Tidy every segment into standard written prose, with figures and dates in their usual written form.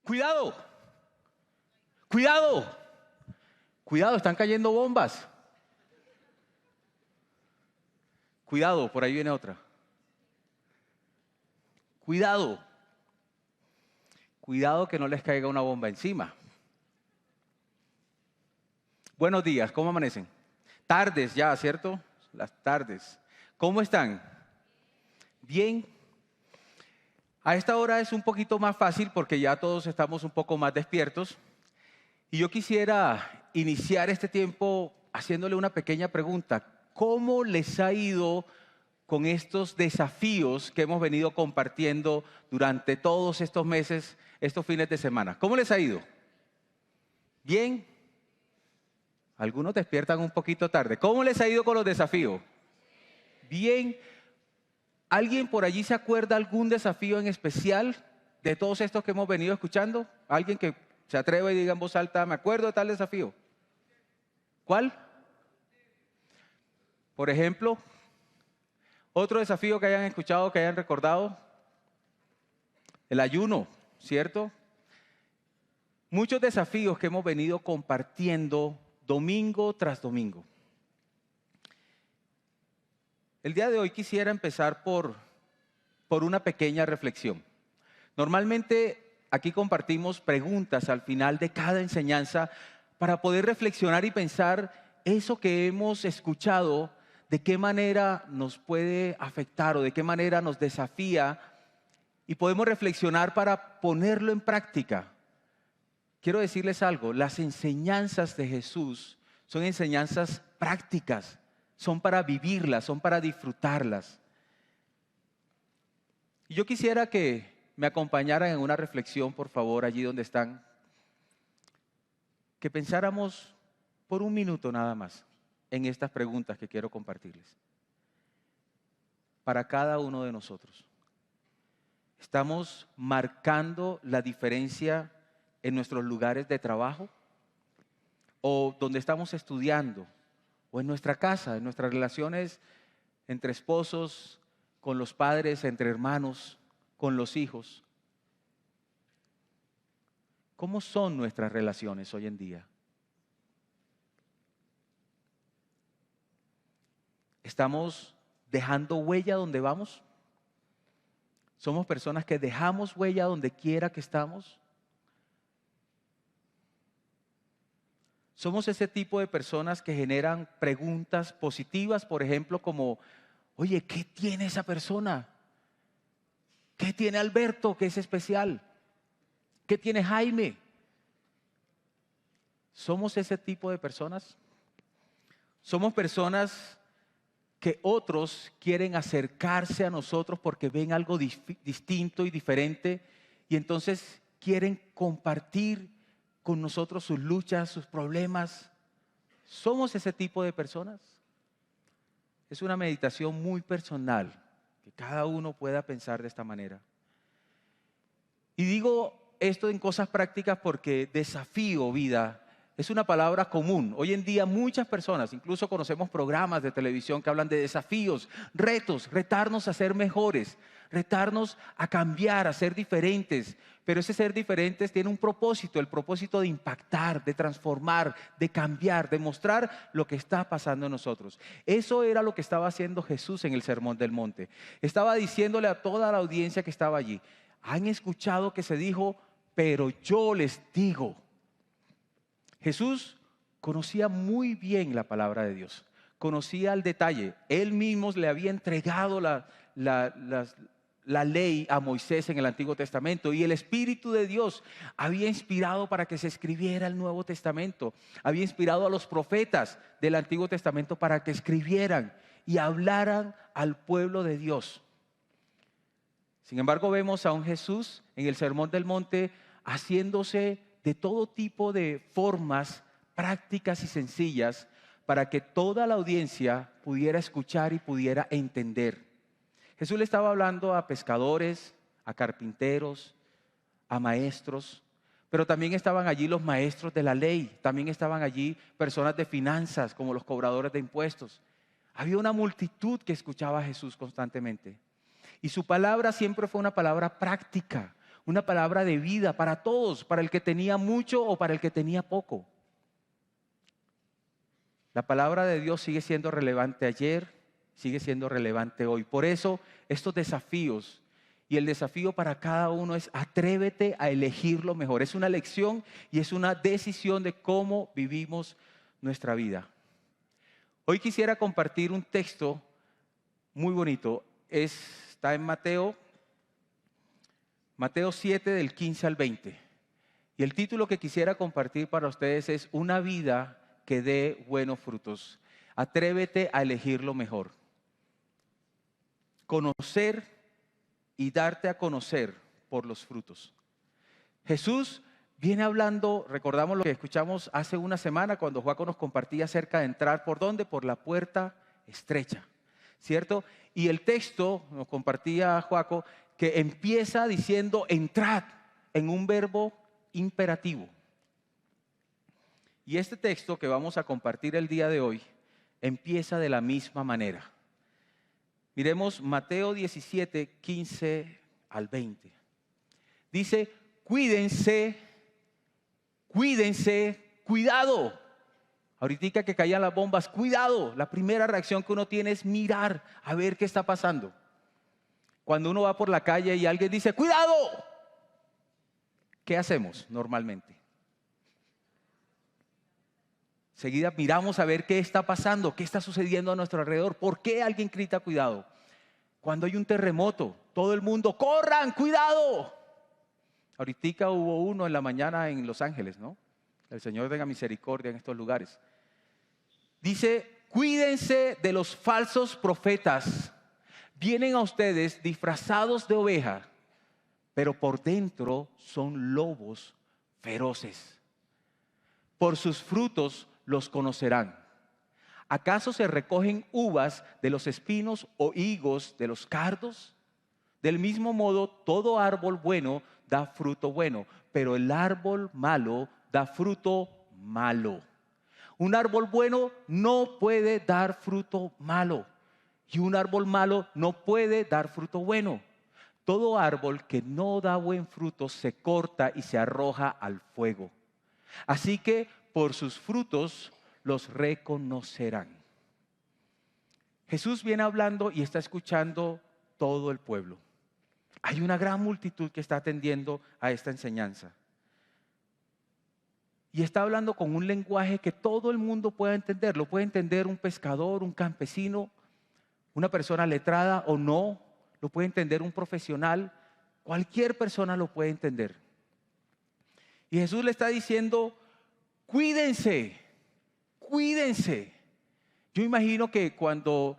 Cuidado, cuidado, cuidado, están cayendo bombas. Cuidado, por ahí viene otra. Cuidado, cuidado que no les caiga una bomba encima. Buenos días, ¿cómo amanecen? Tardes ya, ¿cierto? Las tardes. ¿Cómo están? Bien. A esta hora es un poquito más fácil porque ya todos estamos un poco más despiertos. Y yo quisiera iniciar este tiempo haciéndole una pequeña pregunta. ¿Cómo les ha ido con estos desafíos que hemos venido compartiendo durante todos estos meses, estos fines de semana? ¿Cómo les ha ido? ¿Bien? Algunos despiertan un poquito tarde. ¿Cómo les ha ido con los desafíos? Bien. ¿Alguien por allí se acuerda algún desafío en especial de todos estos que hemos venido escuchando? ¿Alguien que se atreva y diga en voz alta, me acuerdo de tal desafío? ¿Cuál? Por ejemplo, otro desafío que hayan escuchado, que hayan recordado, el ayuno, ¿cierto? Muchos desafíos que hemos venido compartiendo domingo tras domingo. El día de hoy quisiera empezar por una pequeña reflexión. Normalmente aquí compartimos preguntas al final de cada enseñanza para poder reflexionar y pensar eso que hemos escuchado, de qué manera nos puede afectar o de qué manera nos desafía y podemos reflexionar para ponerlo en práctica. Quiero decirles algo, las enseñanzas de Jesús son enseñanzas prácticas, son para vivirlas, son para disfrutarlas. Y yo quisiera que me acompañaran en una reflexión, por favor, allí donde están, que pensáramos por un minuto nada más en estas preguntas que quiero compartirles. Para cada uno de nosotros, ¿estamos marcando la diferencia en nuestros lugares de trabajo? ¿O donde estamos estudiando? ¿O en nuestra casa, en nuestras relaciones entre esposos, con los padres, entre hermanos, con los hijos? ¿Cómo son nuestras relaciones hoy en día? ¿Estamos dejando huella donde vamos? ¿Somos personas que dejamos huella donde quiera que estamos? ¿Somos ese tipo de personas que generan preguntas positivas, por ejemplo, como, oye, ¿qué tiene esa persona? ¿Qué tiene Alberto que es especial? ¿Qué tiene Jaime? ¿Somos ese tipo de personas? ¿Somos personas que otros quieren acercarse a nosotros porque ven algo distinto y diferente y entonces quieren compartir con nosotros sus luchas, sus problemas? ¿Somos ese tipo de personas? Es una meditación muy personal, que cada uno pueda pensar de esta manera. Y digo esto en cosas prácticas porque desafío, vida, es una palabra común. Hoy en día muchas personas, incluso conocemos programas de televisión que hablan de desafíos, retos, retarnos a ser mejores, retarnos a cambiar, a ser diferentes. Pero ese ser diferentes tiene un propósito, el propósito de impactar, de transformar, de cambiar, de mostrar lo que está pasando en nosotros. Eso era lo que estaba haciendo Jesús en el Sermón del Monte. Estaba diciéndole a toda la audiencia que estaba allí, han escuchado que se dijo, pero yo les digo. Jesús conocía muy bien la palabra de Dios, conocía al detalle. Él mismo le había entregado la ley a Moisés en el Antiguo Testamento y el Espíritu de Dios había inspirado para que se escribiera el Nuevo Testamento. Había inspirado a los profetas del Antiguo Testamento para que escribieran y hablaran al pueblo de Dios. Sin embargo, vemos a un Jesús en el Sermón del Monte haciéndose de todo tipo de formas prácticas y sencillas para que toda la audiencia pudiera escuchar y pudiera entender. Jesús le estaba hablando a pescadores, a carpinteros, a maestros, pero también estaban allí los maestros de la ley, también estaban allí personas de finanzas como los cobradores de impuestos. Había una multitud que escuchaba a Jesús constantemente. Y su palabra siempre fue una palabra práctica, una palabra de vida para todos, para el que tenía mucho o para el que tenía poco. La palabra de Dios sigue siendo relevante ayer, sigue siendo relevante hoy. Por eso estos desafíos, y el desafío para cada uno es: atrévete a elegir lo mejor. Es una elección y es una decisión de cómo vivimos nuestra vida. Hoy quisiera compartir un texto muy bonito. Está en Mateo 7 del 15 al 20. Y el título que quisiera compartir para ustedes es: una vida que dé buenos frutos. Atrévete a elegir lo mejor. Conocer y darte a conocer por los frutos. Jesús viene hablando, recordamos lo que escuchamos hace una semana cuando Joaco nos compartía acerca de entrar, ¿por dónde? Por la puerta estrecha, ¿cierto? Y el texto, nos compartía Joaco, que empieza diciendo entrad, en un verbo imperativo. Y este texto que vamos a compartir el día de hoy empieza de la misma manera. Miremos Mateo 17, 15 al 20. Dice: cuídense, cuidado. Ahorita que caían las bombas, cuidado. La primera reacción que uno tiene es mirar a ver qué está pasando. Cuando uno va por la calle y alguien dice cuidado, ¿qué hacemos normalmente? Seguida miramos a ver qué está pasando, qué está sucediendo a nuestro alrededor. ¿Por qué alguien grita cuidado? Cuando hay un terremoto, todo el mundo, ¡corran, cuidado! Ahorita hubo uno en la mañana en Los Ángeles, ¿no? El Señor tenga misericordia en estos lugares. Dice: cuídense de los falsos profetas. Vienen a ustedes disfrazados de oveja, pero por dentro son lobos feroces. Por sus frutos los conocerán. ¿Acaso se recogen uvas de los espinos o higos de los cardos? Del mismo modo, todo árbol bueno da fruto bueno, pero el árbol malo da fruto malo. Un árbol bueno no puede dar fruto malo, y un árbol malo no puede dar fruto bueno. Todo árbol que no da buen fruto se corta y se arroja al fuego. Así que por sus frutos los reconocerán. Jesús viene hablando y está escuchando todo el pueblo. Hay una gran multitud que está atendiendo a esta enseñanza. Y está hablando con un lenguaje que todo el mundo pueda entender. Lo puede entender un pescador, un campesino, una persona letrada o no. Lo puede entender un profesional. Cualquier persona lo puede entender. Y Jesús le está diciendo: cuídense, cuídense. Yo imagino que cuando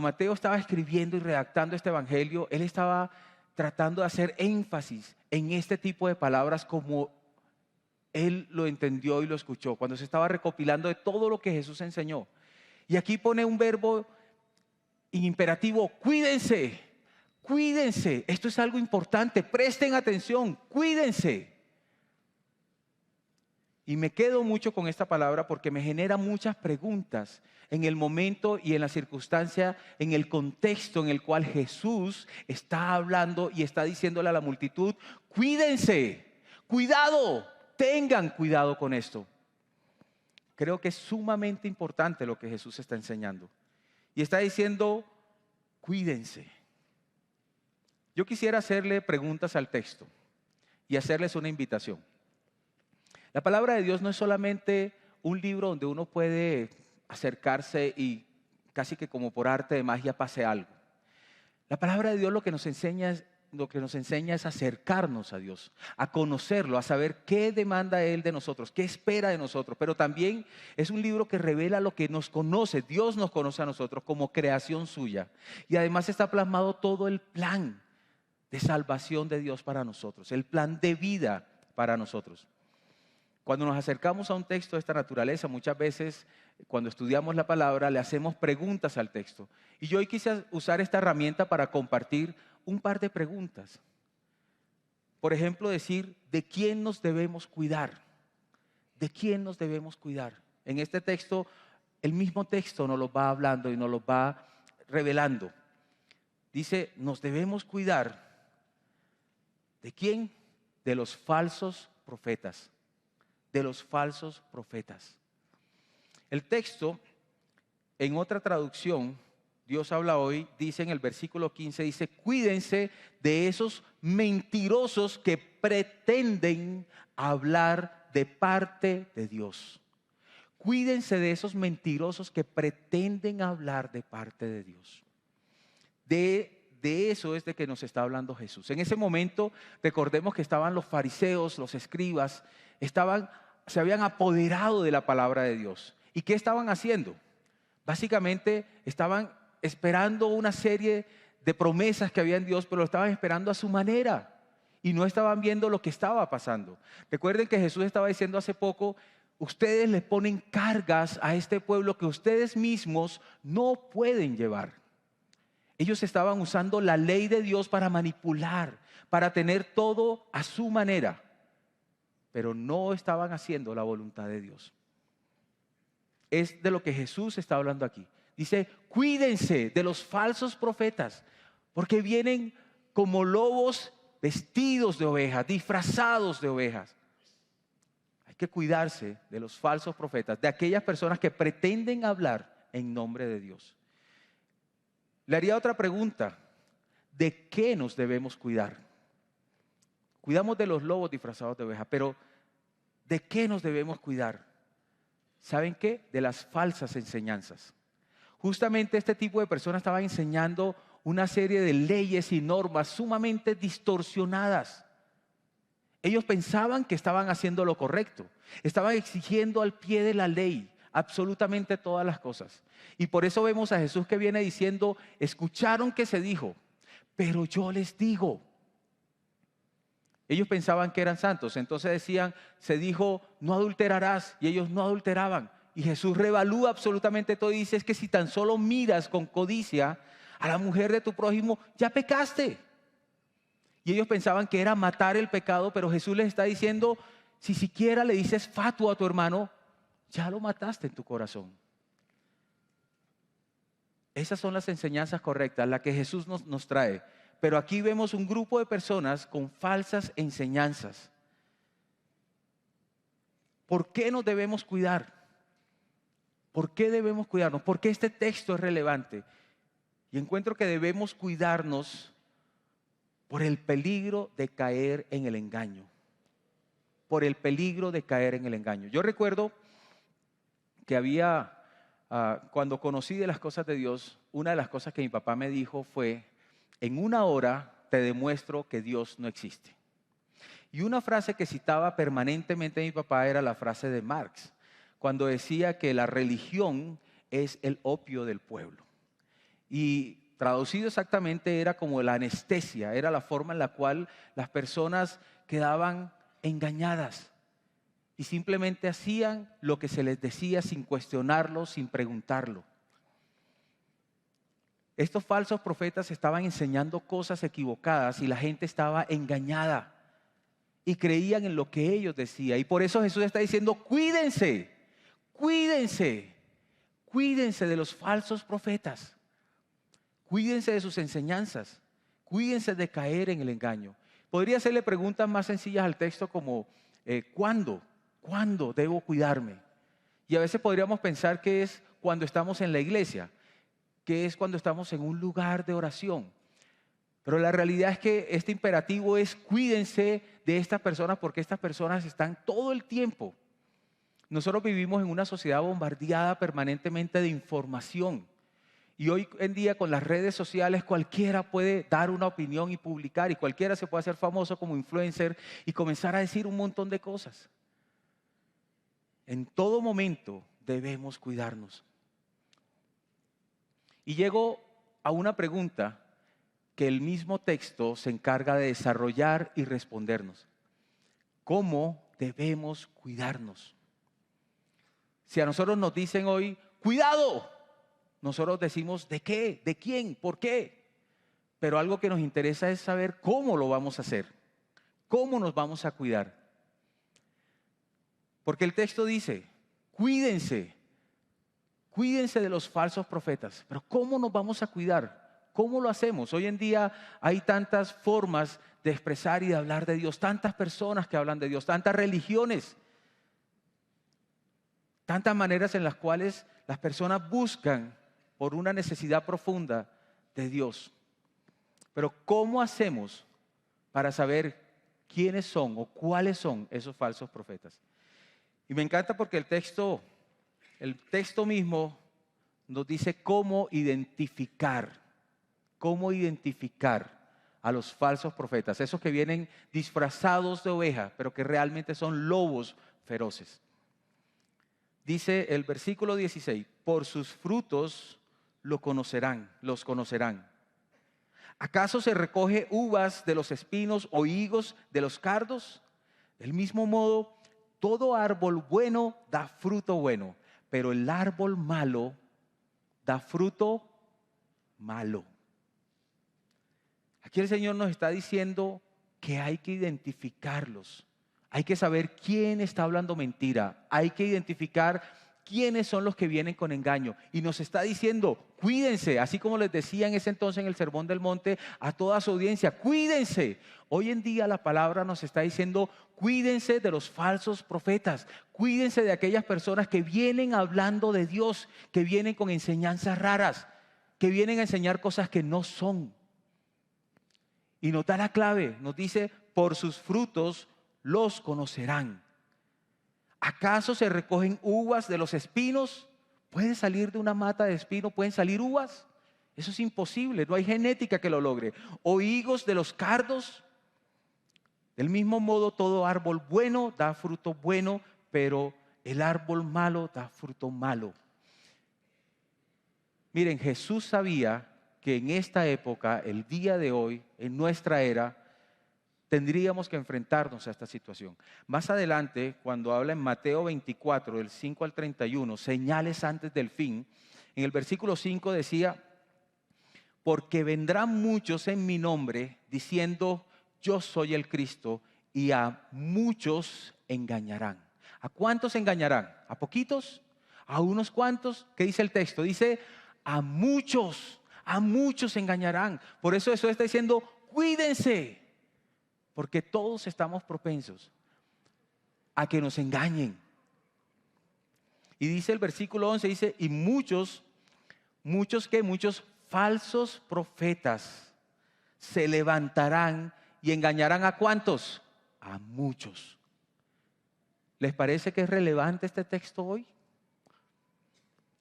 Mateo estaba escribiendo y redactando este evangelio, él estaba tratando de hacer énfasis en este tipo de palabras como él lo entendió y lo escuchó, cuando se estaba recopilando de todo lo que Jesús enseñó. Y aquí pone un verbo imperativo: cuídense, cuídense. Esto es algo importante, presten atención, cuídense. Y me quedo mucho con esta palabra porque me genera muchas preguntas en el momento y en la circunstancia, en el contexto en el cual Jesús está hablando y está diciéndole a la multitud: cuídense, cuidado, tengan cuidado con esto. Creo que es sumamente importante lo que Jesús está enseñando. Y está diciendo: cuídense. Yo quisiera hacerle preguntas al texto y hacerles una invitación. La palabra de Dios no es solamente un libro donde uno puede acercarse y casi que como por arte de magia pase algo. La palabra de Dios lo que nos enseña es acercarnos a Dios, a conocerlo, a saber qué demanda Él de nosotros, qué espera de nosotros. Pero también es un libro que revela lo que nos conoce. Dios nos conoce a nosotros como creación suya. Y además está plasmado todo el plan de salvación de Dios para nosotros, el plan de vida para nosotros. Cuando nos acercamos a un texto de esta naturaleza, muchas veces cuando estudiamos la palabra le hacemos preguntas al texto. Y yo hoy quise usar esta herramienta para compartir un par de preguntas. Por ejemplo, decir: ¿de quién nos debemos cuidar? ¿De quién nos debemos cuidar? En este texto, el mismo texto nos lo va hablando y nos lo va revelando. Dice: nos debemos cuidar ¿De quién? De los falsos profetas. De los falsos profetas. El texto, en otra traducción, Dios habla hoy, dice en el versículo 15, dice, cuídense de esos mentirosos que pretenden hablar de parte de Dios. Cuídense de esos mentirosos que pretenden hablar de parte de Dios. De eso es de que nos está hablando Jesús. En ese momento, recordemos que estaban los fariseos, los escribas, se habían apoderado de la palabra de Dios. ¿Y qué estaban haciendo? Básicamente estaban esperando una serie de promesas que había en Dios, pero lo estaban esperando a su manera y no estaban viendo lo que estaba pasando. Recuerden que Jesús estaba diciendo hace poco, ustedes le ponen cargas a este pueblo que ustedes mismos no pueden llevar. Ellos estaban usando la ley de Dios para manipular, para tener todo a su manera, pero no estaban haciendo la voluntad de Dios. Es de lo que Jesús está hablando aquí. Dice, cuídense de los falsos profetas, porque vienen como lobos vestidos de ovejas, disfrazados de ovejas. Hay que cuidarse de los falsos profetas, de aquellas personas que pretenden hablar en nombre de Dios. Le haría otra pregunta, ¿de qué nos debemos cuidar? Cuidamos de los lobos disfrazados de ovejas, pero ¿de qué nos debemos cuidar? ¿Saben qué? De las falsas enseñanzas. Justamente este tipo de personas estaban enseñando una serie de leyes y normas sumamente distorsionadas. Ellos pensaban que estaban haciendo lo correcto. Estaban exigiendo al pie de la ley absolutamente todas las cosas. Y por eso vemos a Jesús que viene diciendo, escucharon que se dijo, pero yo les digo. Ellos pensaban que eran santos, entonces decían, se dijo, no adulterarás, y ellos no adulteraban. Y Jesús revalúa absolutamente todo y dice, es que si tan solo miras con codicia a la mujer de tu prójimo, ya pecaste. Y ellos pensaban que era matar el pecado, pero Jesús les está diciendo, si siquiera le dices fatuo a tu hermano, ya lo mataste en tu corazón. Esas son las enseñanzas correctas, las que Jesús nos trae. Pero aquí vemos un grupo de personas con falsas enseñanzas. ¿Por qué nos debemos cuidar? ¿Por qué debemos cuidarnos? ¿Por qué este texto es relevante? Y encuentro que debemos cuidarnos por el peligro de caer en el engaño. Por el peligro de caer en el engaño. Yo recuerdo que cuando conocí de las cosas de Dios, una de las cosas que mi papá me dijo fue, en una hora te demuestro que Dios no existe. Y una frase que citaba permanentemente mi papá era la frase de Marx, cuando decía que la religión es el opio del pueblo. Y traducido exactamente era como la anestesia, era la forma en la cual las personas quedaban engañadas y simplemente hacían lo que se les decía sin cuestionarlo, sin preguntarlo. Estos falsos profetas estaban enseñando cosas equivocadas y la gente estaba engañada y creían en lo que ellos decían. Y por eso Jesús está diciendo, cuídense, cuídense, cuídense de los falsos profetas. Cuídense de sus enseñanzas, cuídense de caer en el engaño. Podría hacerle preguntas más sencillas al texto como, ¿cuándo debo cuidarme? Y a veces podríamos pensar que es cuando estamos en la iglesia, que es cuando estamos en un lugar de oración. Pero la realidad es que este imperativo es cuídense de estas personas porque estas personas están todo el tiempo. Nosotros vivimos en una sociedad bombardeada permanentemente de información. Y hoy en día con las redes sociales cualquiera puede dar una opinión y publicar y cualquiera se puede hacer famoso como influencer y comenzar a decir un montón de cosas. En todo momento debemos cuidarnos. Y llego a una pregunta que el mismo texto se encarga de desarrollar y respondernos. ¿Cómo debemos cuidarnos? Si a nosotros nos dicen hoy, ¡cuidado! Nosotros decimos, ¿de qué? ¿De quién? ¿Por qué? Pero algo que nos interesa es saber cómo lo vamos a hacer. ¿Cómo nos vamos a cuidar? Porque el texto dice, cuídense de los falsos profetas. Pero ¿cómo nos vamos a cuidar? ¿Cómo lo hacemos? Hoy en día hay tantas formas de expresar y de hablar de Dios, tantas personas que hablan de Dios, tantas religiones, tantas maneras en las cuales las personas buscan por una necesidad profunda de Dios. Pero ¿cómo hacemos para saber quiénes son o cuáles son esos falsos profetas? Y me encanta porque el texto mismo nos dice cómo identificar a los falsos profetas, esos que vienen disfrazados de oveja, pero que realmente son lobos feroces. Dice el versículo 16, por sus frutos los conocerán. ¿Acaso se recoge uvas de los espinos o higos de los cardos? Del mismo modo, todo árbol bueno da fruto bueno, pero el árbol malo da fruto malo. Aquí el Señor nos está diciendo que hay que identificarlos. Hay que saber quién está hablando mentira. Hay que identificar quiénes son los que vienen con engaño. Y nos está diciendo, cuídense, así como les decía en ese entonces en el Sermón del Monte a toda su audiencia, cuídense. Hoy en día la palabra nos está diciendo, cuídense de los falsos profetas, cuídense de aquellas personas que vienen hablando de Dios, que vienen con enseñanzas raras, que vienen a enseñar cosas que no son. Y nos da la clave, nos dice, por sus frutos los conocerán. ¿Acaso se recogen uvas de los espinos? ¿Puede salir de una mata de espino? ¿Pueden salir uvas? Eso es imposible, no hay genética que lo logre. ¿O higos de los cardos? Del mismo modo, todo árbol bueno da fruto bueno, pero el árbol malo da fruto malo. Miren, Jesús sabía que en esta época, el día de hoy, en nuestra era, tendríamos que enfrentarnos a esta situación. Más adelante, cuando habla en Mateo 24, del 5 al 31, señales antes del fin, en el versículo 5 decía, porque vendrán muchos en mi nombre diciendo, yo soy el Cristo, y a muchos engañarán. ¿A cuántos engañarán? ¿A poquitos? ¿A unos cuantos? ¿Qué dice el texto? Dice, a muchos engañarán. Por eso está diciendo, cuídense. Porque todos estamos propensos a que nos engañen. Y dice el versículo 11, dice, y muchos falsos profetas se levantarán y engañarán ¿a cuántos? A muchos. ¿Les parece que es relevante este texto hoy?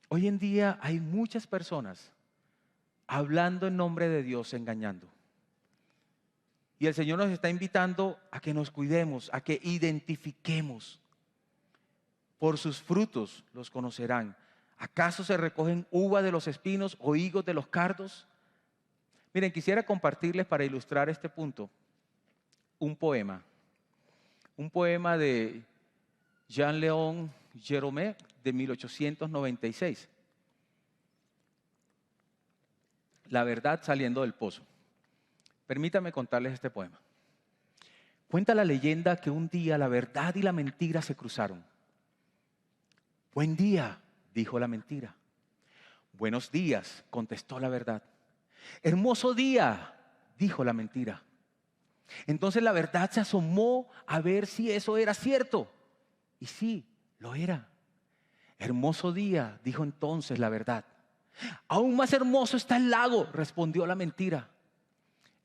Hoy en día hay muchas personas hablando en nombre de Dios, engañando. Y el Señor nos está invitando a que nos cuidemos, a que identifiquemos. Por sus frutos los conocerán. ¿Acaso se recogen uvas de los espinos o higos de los cardos? Miren, quisiera compartirles para ilustrar este punto un poema. Un poema de Jean-Léon Gérôme de 1896. La verdad saliendo del pozo. Permítanme contarles este poema. Cuenta la leyenda que un día la verdad y la mentira se cruzaron. Buen día, dijo la mentira. Buenos días, contestó la verdad. Hermoso día, dijo la mentira. Entonces la verdad se asomó a ver si eso era cierto. Y sí, lo era. Hermoso día, dijo entonces la verdad. Aún más hermoso está el lago, respondió la mentira.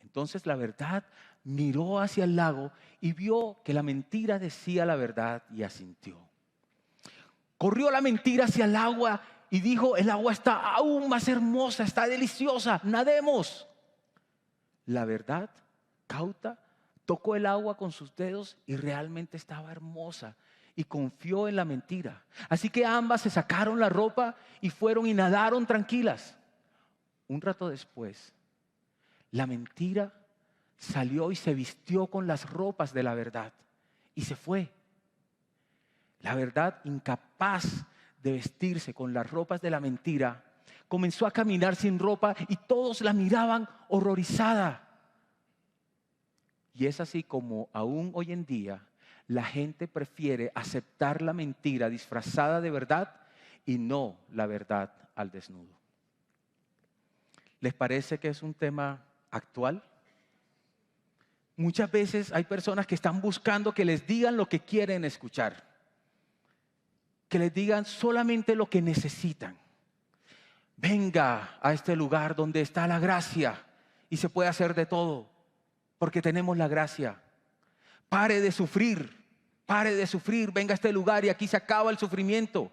Entonces la verdad miró hacia el lago y vio que la mentira decía la verdad y asintió. Corrió la mentira hacia el agua y dijo, el agua está aún más hermosa, está deliciosa, nademos. La verdad, cauta, tocó el agua con sus dedos y realmente estaba hermosa y confió en la mentira. Así que ambas se sacaron la ropa y fueron y nadaron tranquilas. Un rato después, la mentira salió y se vistió con las ropas de la verdad y se fue. La verdad, incapaz de vestirse con las ropas de la mentira, comenzó a caminar sin ropa y todos la miraban horrorizada. Y es así como aún hoy en día la gente prefiere aceptar la mentira disfrazada de verdad y no la verdad al desnudo. ¿Les parece que es un tema actual? Muchas veces hay personas que están buscando que les digan lo que quieren escuchar, que les digan solamente lo que necesitan. Venga a este lugar donde está la gracia y se puede hacer de todo, porque tenemos la gracia. Pare de sufrir, venga a este lugar y aquí se acaba el sufrimiento.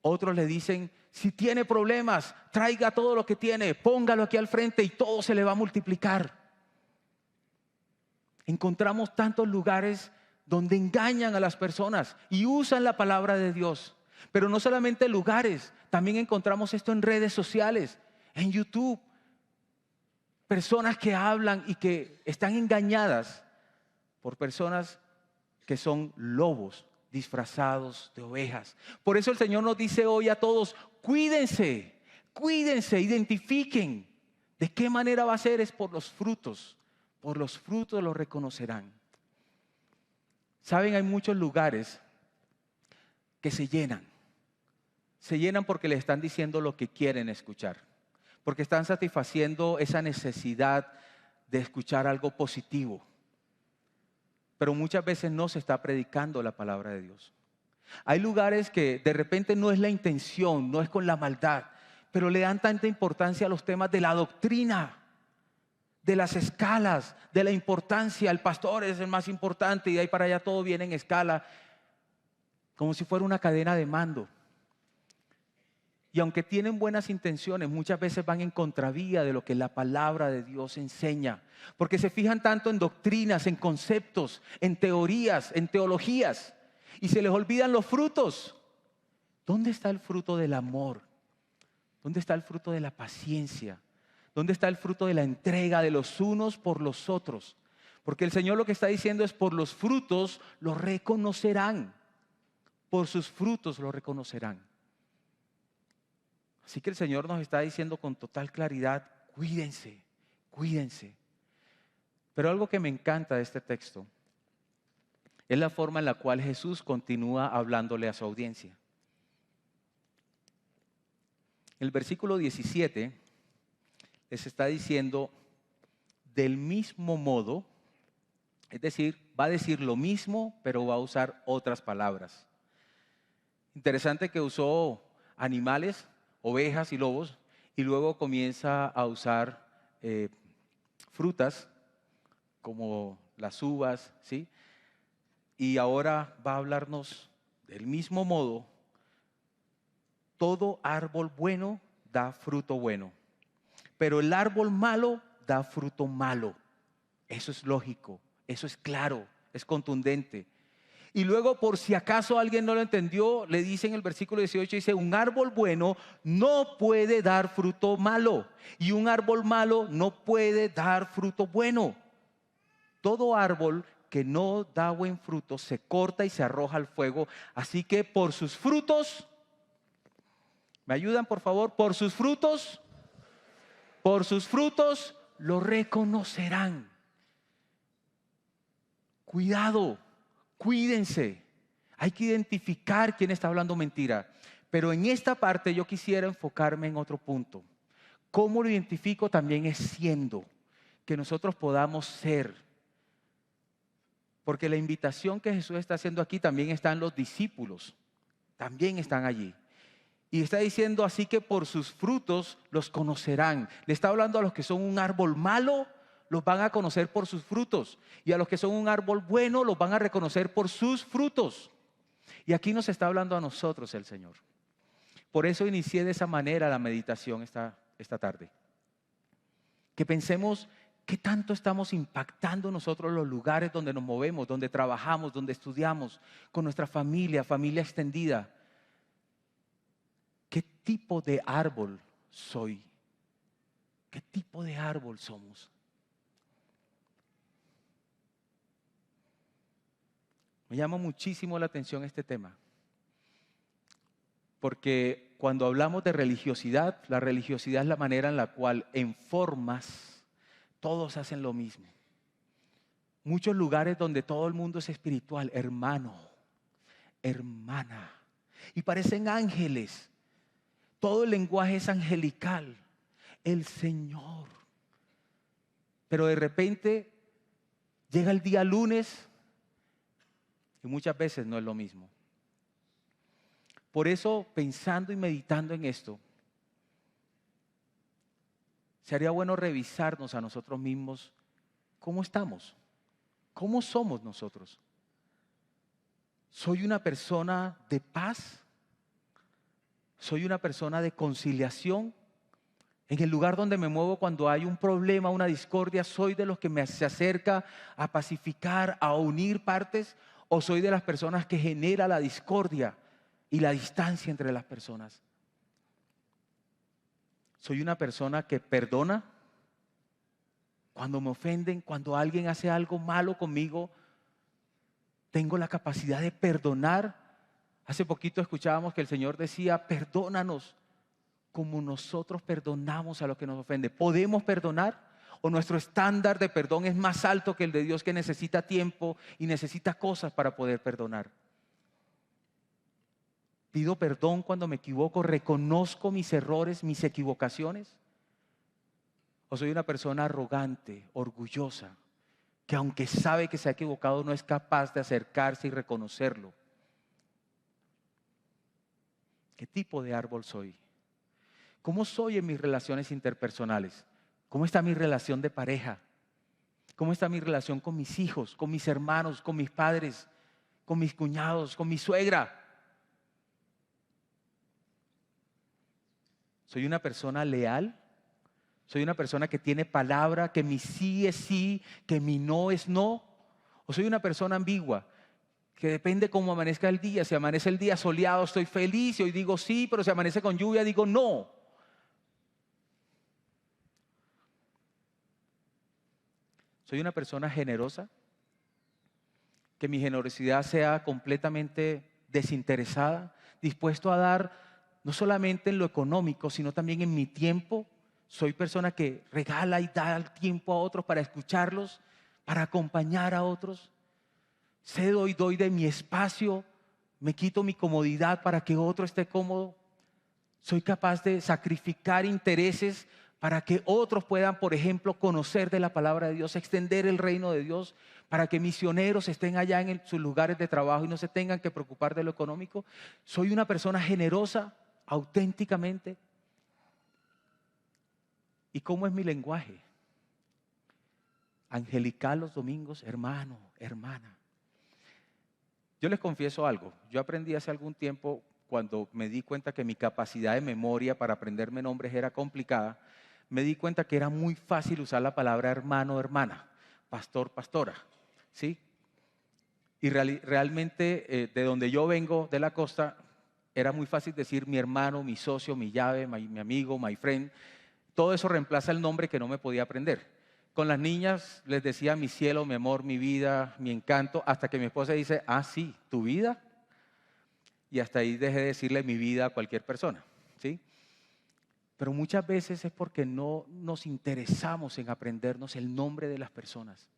Otros le dicen, si tiene problemas, traiga todo lo que tiene, póngalo aquí al frente y todo se le va a multiplicar. Encontramos tantos lugares donde engañan a las personas y usan la palabra de Dios. Pero no solamente lugares, también encontramos esto en redes sociales, en YouTube. Personas que hablan y que están engañadas por personas que son lobos disfrazados de ovejas. Por eso el Señor nos dice hoy a todos, cuídense, identifiquen. ¿De qué manera va a ser? Es por los frutos los reconocerán. Saben, hay muchos lugares que se llenan porque le están diciendo lo que quieren escuchar, porque están satisfaciendo esa necesidad de escuchar algo positivo. Pero muchas veces no se está predicando la palabra de Dios. Hay lugares que de repente no es la intención, no es con la maldad, pero le dan tanta importancia a los temas de la doctrina, de las escalas, de la importancia. El pastor es el más importante y de ahí para allá todo viene en escala, como si fuera una cadena de mando. Y aunque tienen buenas intenciones, muchas veces van en contravía de lo que la palabra de Dios enseña. Porque se fijan tanto en doctrinas, en conceptos, en teorías, en teologías. Y se les olvidan los frutos. ¿Dónde está el fruto del amor? ¿Dónde está el fruto de la paciencia? ¿Dónde está el fruto de la entrega de los unos por los otros? Porque el Señor lo que está diciendo es, por los frutos los reconocerán. Por sus frutos los reconocerán. Así que el Señor nos está diciendo con total claridad, cuídense. Pero algo que me encanta de este texto es la forma en la cual Jesús continúa hablándole a su audiencia. El versículo 17 les está diciendo, del mismo modo, es decir, va a decir lo mismo, pero va a usar otras palabras. Interesante que usó animales, ovejas y lobos, y luego comienza a usar frutas como las uvas, ¿sí? Y ahora va a hablarnos del mismo modo. Todo árbol bueno da fruto bueno, pero el árbol malo da fruto malo. Eso es lógico, eso es claro, es contundente. Y luego, por si acaso alguien no lo entendió, le dice en el versículo 18, dice, un árbol bueno no puede dar fruto malo y un árbol malo no puede dar fruto bueno. Todo árbol que no da buen fruto se corta y se arroja al fuego. Así que por sus frutos, ¿me ayudan por favor? Por sus frutos lo reconocerán. Cuidado. Cuídense, hay que identificar quién está hablando mentira. Pero en esta parte yo quisiera enfocarme en otro punto. ¿Cómo lo identifico? También es siendo, que nosotros podamos ser. Porque la invitación que Jesús está haciendo aquí también están los discípulos, también están allí. Y está diciendo así que por sus frutos los conocerán. Le está hablando a los que son un árbol malo, los van a conocer por sus frutos. Y a los que son un árbol bueno, los van a reconocer por sus frutos. Y aquí nos está hablando a nosotros el Señor. Por eso inicié de esa manera la meditación esta tarde. Que pensemos qué tanto estamos impactando nosotros los lugares donde nos movemos, donde trabajamos, donde estudiamos, con nuestra familia extendida. ¿Qué tipo de árbol soy? ¿Qué tipo de árbol somos? Me llama muchísimo la atención este tema, porque cuando hablamos de religiosidad, la religiosidad es la manera en la cual en formas todos hacen lo mismo. Muchos lugares donde todo el mundo es espiritual, hermano, hermana, y parecen ángeles. Todo el lenguaje es angelical. El Señor. pero de repente llega el día lunes y muchas veces no es lo mismo. Por eso, pensando y meditando en esto, sería bueno revisarnos a nosotros mismos cómo estamos, cómo somos nosotros. ¿Soy una persona de paz? ¿Soy una persona de conciliación? En el lugar donde me muevo cuando hay un problema, una discordia, ¿soy de los que se acerca a pacificar, a unir partes? ¿O soy de las personas que genera la discordia y la distancia entre las personas? ¿Soy una persona que perdona? Cuando me ofenden, cuando alguien hace algo malo conmigo, ¿tengo la capacidad de perdonar? Hace poquito escuchábamos que el Señor decía, perdónanos como nosotros perdonamos a los que nos ofenden. ¿Podemos perdonar? ¿O nuestro estándar de perdón es más alto que el de Dios, que necesita tiempo y necesita cosas para poder perdonar? ¿Pido perdón cuando me equivoco? ¿Reconozco mis errores, mis equivocaciones? ¿O soy una persona arrogante, orgullosa, que aunque sabe que se ha equivocado no es capaz de acercarse y reconocerlo? ¿Qué tipo de árbol soy? ¿Cómo soy en mis relaciones interpersonales? ¿Cómo está mi relación de pareja? ¿Cómo está mi relación con mis hijos, con mis hermanos, con mis padres, con mis cuñados, con mi suegra? ¿Soy una persona leal? ¿Soy una persona que tiene palabra, que mi sí es sí, que mi no es no? ¿O soy una persona ambigua, que depende cómo amanezca el día? Si amanece el día soleado, estoy feliz y hoy digo sí, pero si amanece con lluvia, digo no. ¿Soy una persona generosa? Que mi generosidad sea completamente desinteresada, dispuesto a dar no solamente en lo económico, sino también en mi tiempo. Soy persona que regala y da el tiempo a otros para escucharlos, para acompañar a otros. Cedo y doy de mi espacio, me quito mi comodidad para que otro esté cómodo. Soy capaz de sacrificar intereses para que otros puedan, por ejemplo, conocer de la palabra de Dios, extender el reino de Dios, para que misioneros estén allá en sus lugares de trabajo y no se tengan que preocupar de lo económico. Soy una persona generosa, auténticamente. ¿Y cómo es mi lenguaje? Angelical los domingos, hermano, hermana. Yo les confieso algo. Yo aprendí hace algún tiempo, cuando me di cuenta que mi capacidad de memoria para aprenderme nombres era complicada, me di cuenta que era muy fácil usar la palabra hermano, hermana, pastor, pastora, ¿sí? Y realmente de donde yo vengo, de la costa, era muy fácil decir mi hermano, mi socio, mi llave, mi amigo, my friend. Todo eso reemplaza el nombre que no me podía aprender. Con las niñas les decía mi cielo, mi amor, mi vida, mi encanto, hasta que mi esposa dice, ah, sí, tu vida. Y hasta ahí dejé de decirle mi vida a cualquier persona, ¿sí? Pero muchas veces es porque no nos interesamos en aprendernos el nombre de las personas.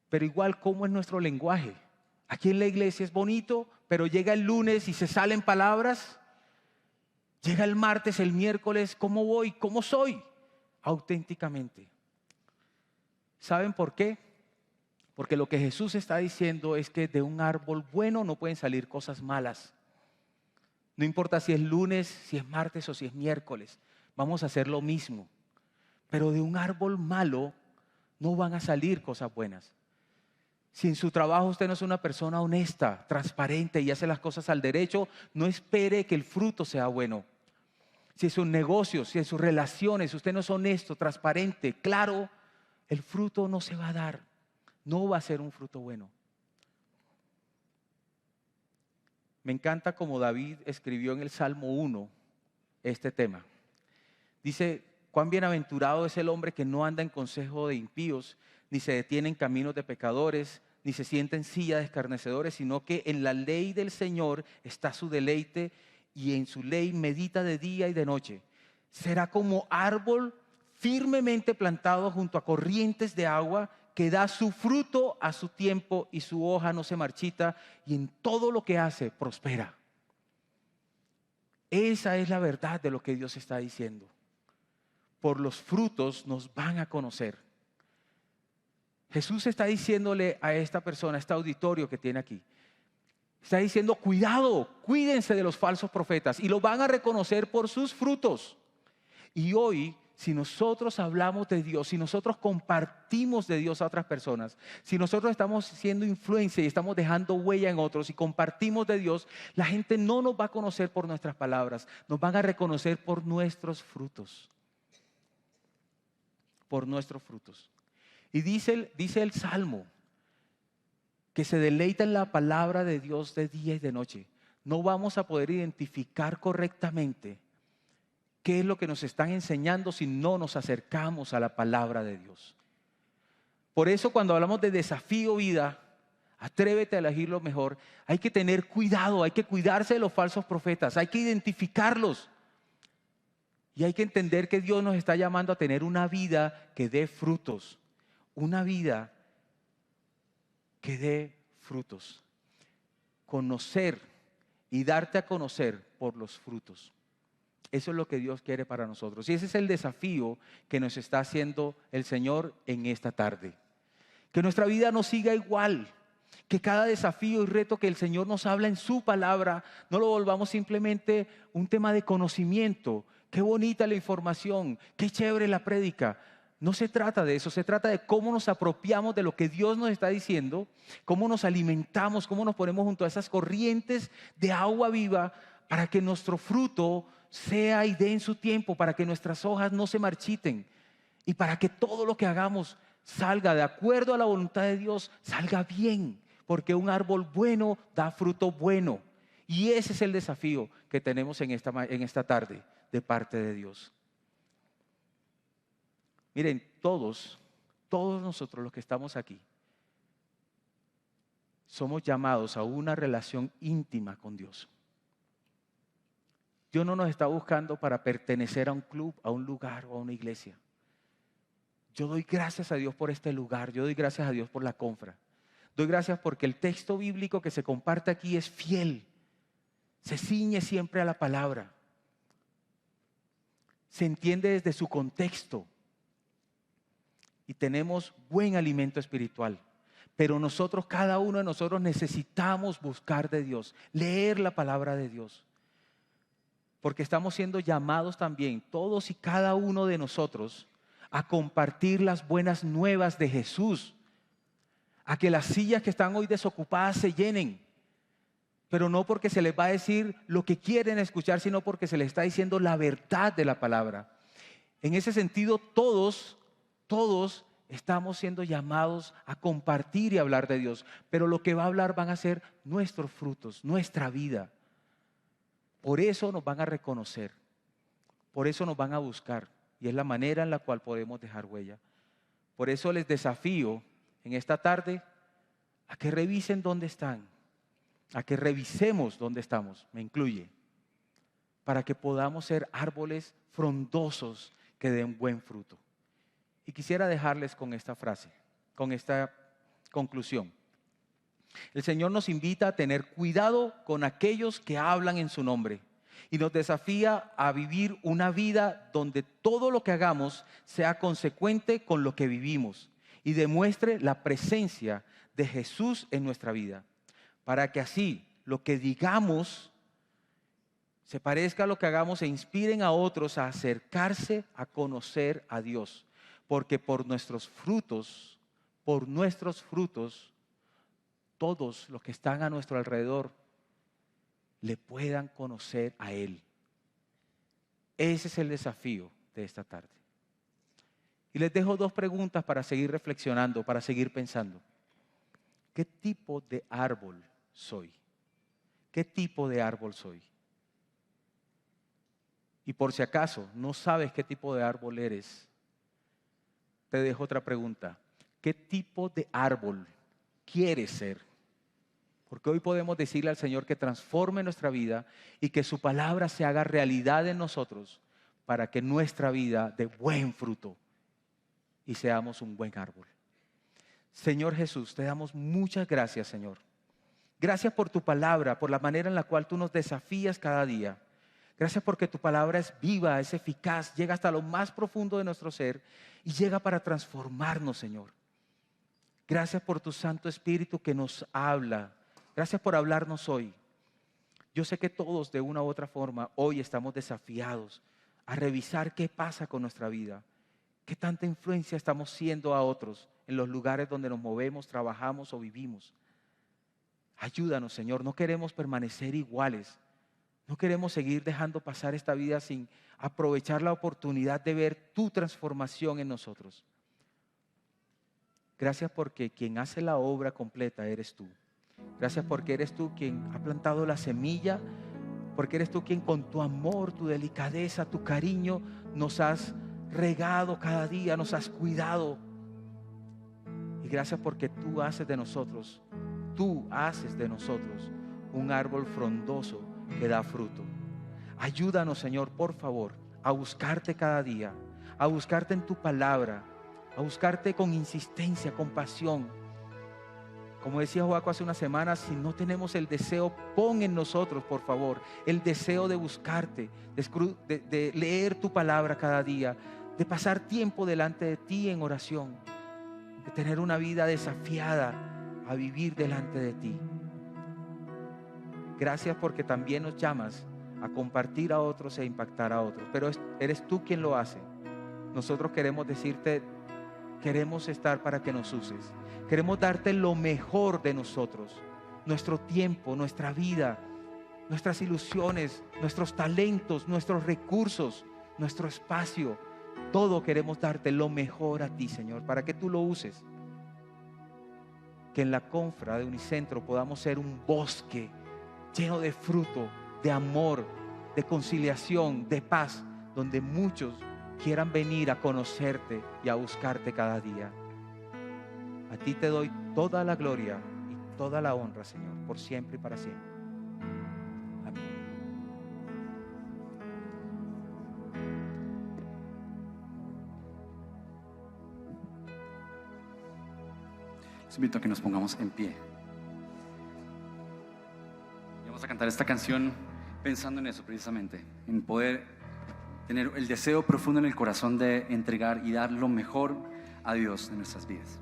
Pero igual, ¿cómo es nuestro lenguaje? Aquí en la iglesia es bonito, pero llega el lunes y se salen palabras. Llega el martes, el miércoles, ¿cómo voy? ¿Cómo soy? Auténticamente. ¿Saben por qué? Porque lo que Jesús está diciendo es que de un árbol bueno no pueden salir cosas malas. No importa si es lunes, si es martes o si es miércoles, vamos a hacer lo mismo. Pero de un árbol malo no van a salir cosas buenas. Si en su trabajo usted no es una persona honesta, transparente y hace las cosas al derecho, no espere que el fruto sea bueno. Si en sus negocios, si en sus relaciones usted no es honesto, transparente, claro, el fruto no se va a dar. No va a ser un fruto bueno. Me encanta como David escribió en el Salmo 1 este tema. Dice, cuán bienaventurado es el hombre que no anda en consejo de impíos, ni se detiene en caminos de pecadores, ni se sienta en silla de escarnecedores, sino que en la ley del Señor está su deleite y en su ley medita de día y de noche. Será como árbol firmemente plantado junto a corrientes de agua, que da su fruto a su tiempo y su hoja no se marchita, y en todo lo que hace prospera. Esa es la verdad de lo que Dios está diciendo. por los frutos nos van a conocer. Jesús está diciéndole a esta persona, a este auditorio que tiene aquí, está diciendo, cuidado, cuídense de los falsos profetas y los van a reconocer por sus frutos. Y hoy, si nosotros hablamos de Dios, si nosotros compartimos de Dios a otras personas, si nosotros estamos siendo influencia y estamos dejando huella en otros y compartimos de Dios, la gente no nos va a conocer por nuestras palabras, nos van a reconocer por nuestros frutos. Por nuestros frutos. Y dice el Salmo, que se deleita en la palabra de Dios de día y de noche. No vamos a poder identificar correctamente qué es lo que nos están enseñando si no nos acercamos a la palabra de Dios. Por eso cuando hablamos de desafío vida, atrévete a elegir lo mejor, hay que tener cuidado, hay que cuidarse de los falsos profetas, hay que identificarlos. Y hay que entender que Dios nos está llamando a tener una vida que dé frutos, una vida que dé frutos. Conocer y darte a conocer por los frutos. Eso es lo que Dios quiere para nosotros. Y ese es el desafío que nos está haciendo el Señor en esta tarde. Que nuestra vida no siga igual. Que cada desafío y reto que el Señor nos habla en su palabra, no lo volvamos simplemente un tema de conocimiento. Qué bonita la información, qué chévere la prédica. No se trata de eso, se trata de cómo nos apropiamos de lo que Dios nos está diciendo, cómo nos alimentamos, cómo nos ponemos junto a esas corrientes de agua viva para que nuestro fruto sea y dé en su tiempo, para que nuestras hojas no se marchiten y para que todo lo que hagamos salga de acuerdo a la voluntad de Dios, salga bien, porque un árbol bueno da fruto bueno. Y ese es el desafío que tenemos en esta tarde de parte de Dios. Miren, todos nosotros los que estamos aquí, somos llamados a una relación íntima con Dios. Dios no nos está buscando para pertenecer a un club, a un lugar o a una iglesia. Yo doy gracias a Dios por este lugar, yo doy gracias a Dios por la confra. Doy gracias porque el texto bíblico que se comparte aquí es fiel, se ciñe siempre a la palabra, se entiende desde su contexto. Y tenemos buen alimento espiritual. Pero nosotros, cada uno de nosotros necesitamos buscar de Dios, leer la palabra de Dios. Porque estamos siendo llamados también, todos y cada uno de nosotros, a compartir las buenas nuevas de Jesús. A que las sillas que están hoy desocupadas se llenen. Pero no porque se les va a decir lo que quieren escuchar, sino porque se les está diciendo la verdad de la palabra. En ese sentido, todos estamos siendo llamados a compartir y hablar de Dios, pero lo que va a hablar van a ser nuestros frutos, nuestra vida. Por eso nos van a reconocer, por eso nos van a buscar, y es la manera en la cual podemos dejar huella. Por eso les desafío en esta tarde a que revisen dónde están, a que revisemos dónde estamos, me incluye, para que podamos ser árboles frondosos que den buen fruto. Y quisiera dejarles con esta frase, con esta conclusión. El Señor nos invita a tener cuidado con aquellos que hablan en su nombre y nos desafía a vivir una vida donde todo lo que hagamos sea consecuente con lo que vivimos y demuestre la presencia de Jesús en nuestra vida, para que así lo que digamos se parezca a lo que hagamos e inspiren a otros a acercarse a conocer a Dios. Porque por nuestros frutos, todos los que están a nuestro alrededor le puedan conocer a Él. Ese es el desafío de esta tarde. Y les dejo dos preguntas para seguir reflexionando, para seguir pensando. ¿Qué tipo de árbol soy? ¿Qué tipo de árbol soy? Y por si acaso no sabes qué tipo de árbol eres, te dejo otra pregunta. ¿Qué tipo de árbol quieres ser? Porque hoy podemos decirle al Señor que transforme nuestra vida y que su palabra se haga realidad en nosotros para que nuestra vida dé buen fruto y seamos un buen árbol. Señor Jesús, te damos muchas gracias, Señor. Gracias por tu palabra, por la manera en la cual tú nos desafías cada día. Gracias porque tu palabra es viva, es eficaz, llega hasta lo más profundo de nuestro ser y llega para transformarnos, Señor. Gracias por tu Santo Espíritu que nos habla. Gracias por hablarnos hoy. Yo sé que todos de una u otra forma hoy estamos desafiados a revisar qué pasa con nuestra vida, qué tanta influencia estamos siendo a otros en los lugares donde nos movemos, trabajamos o vivimos. Ayúdanos, Señor, no queremos permanecer iguales. No queremos seguir dejando pasar esta vida sin aprovechar la oportunidad de ver tu transformación en nosotros. Gracias porque quien hace la obra completa eres tú. Gracias porque eres tú quien ha plantado la semilla, porque eres tú quien con tu amor, tu delicadeza, tu cariño nos has regado cada día, nos has cuidado. Y gracias porque tú haces de nosotros un árbol frondoso que da fruto. Ayúdanos, Señor, por favor, a buscarte cada día, a buscarte en tu palabra, a buscarte con insistencia, con pasión. Como decía Joaco hace unas semanas, si no tenemos el deseo, pon en nosotros, por favor, el deseo de buscarte, de leer tu palabra cada día, de pasar tiempo delante de ti en oración, de tener una vida desafiada a vivir delante de ti. Gracias porque también nos llamas a compartir a otros e impactar a otros. Pero eres tú quien lo hace. Nosotros queremos decirte, queremos estar para que nos uses. Queremos darte lo mejor de nosotros. Nuestro tiempo, nuestra vida, nuestras ilusiones, nuestros talentos, nuestros recursos, nuestro espacio. Todo queremos darte lo mejor a ti, Señor, para que tú lo uses. Que en la confra de Unicentro podamos ser un bosque lleno de fruto, de amor, de conciliación, de paz, donde muchos quieran venir a conocerte y a buscarte cada día. A ti te doy toda la gloria y toda la honra, Señor, por siempre y para siempre. Amén. Les invito a que nos pongamos en pie. Vamos a cantar esta canción pensando en eso precisamente, en poder tener el deseo profundo en el corazón de entregar y dar lo mejor a Dios en nuestras vidas.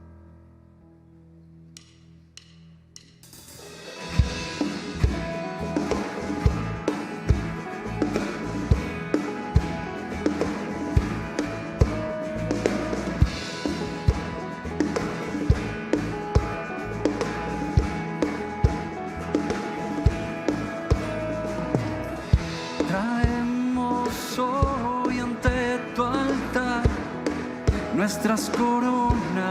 Nuestras coronas,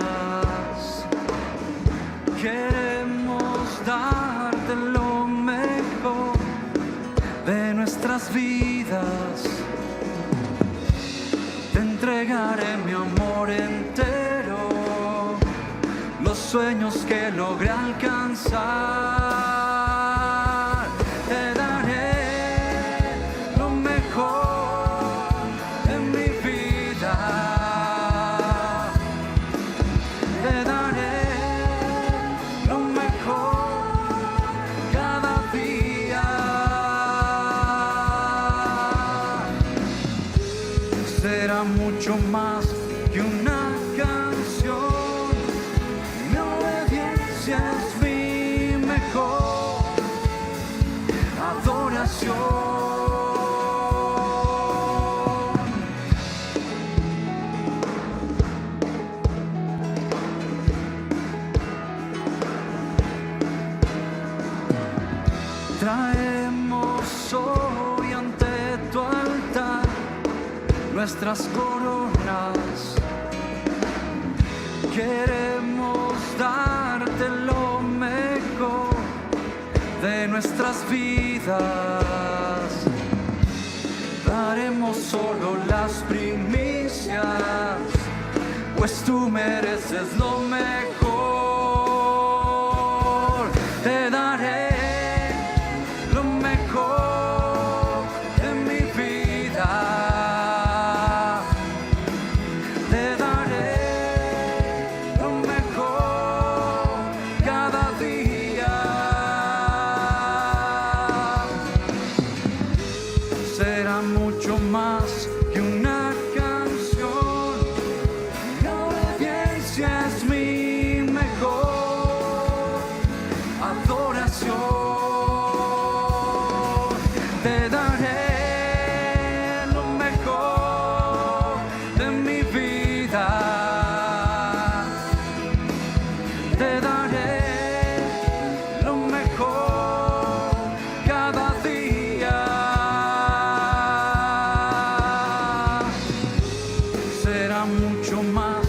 queremos darte lo mejor de nuestras vidas. Te entregaré mi amor entero, los sueños que logré alcanzar. Te daré lo mejor de mi vida. Mucho más que una canción, mi obediencia es mi mejor adoración. Traemos hoy ante tu altar nuestras coronas, queremos darte lo mejor de nuestras vidas. Daremos solo las primicias, pues tú mereces lo mejor. Te daré lo mejor de mi vida. Será vida. Te daré lo mejor cada día. Será mucho más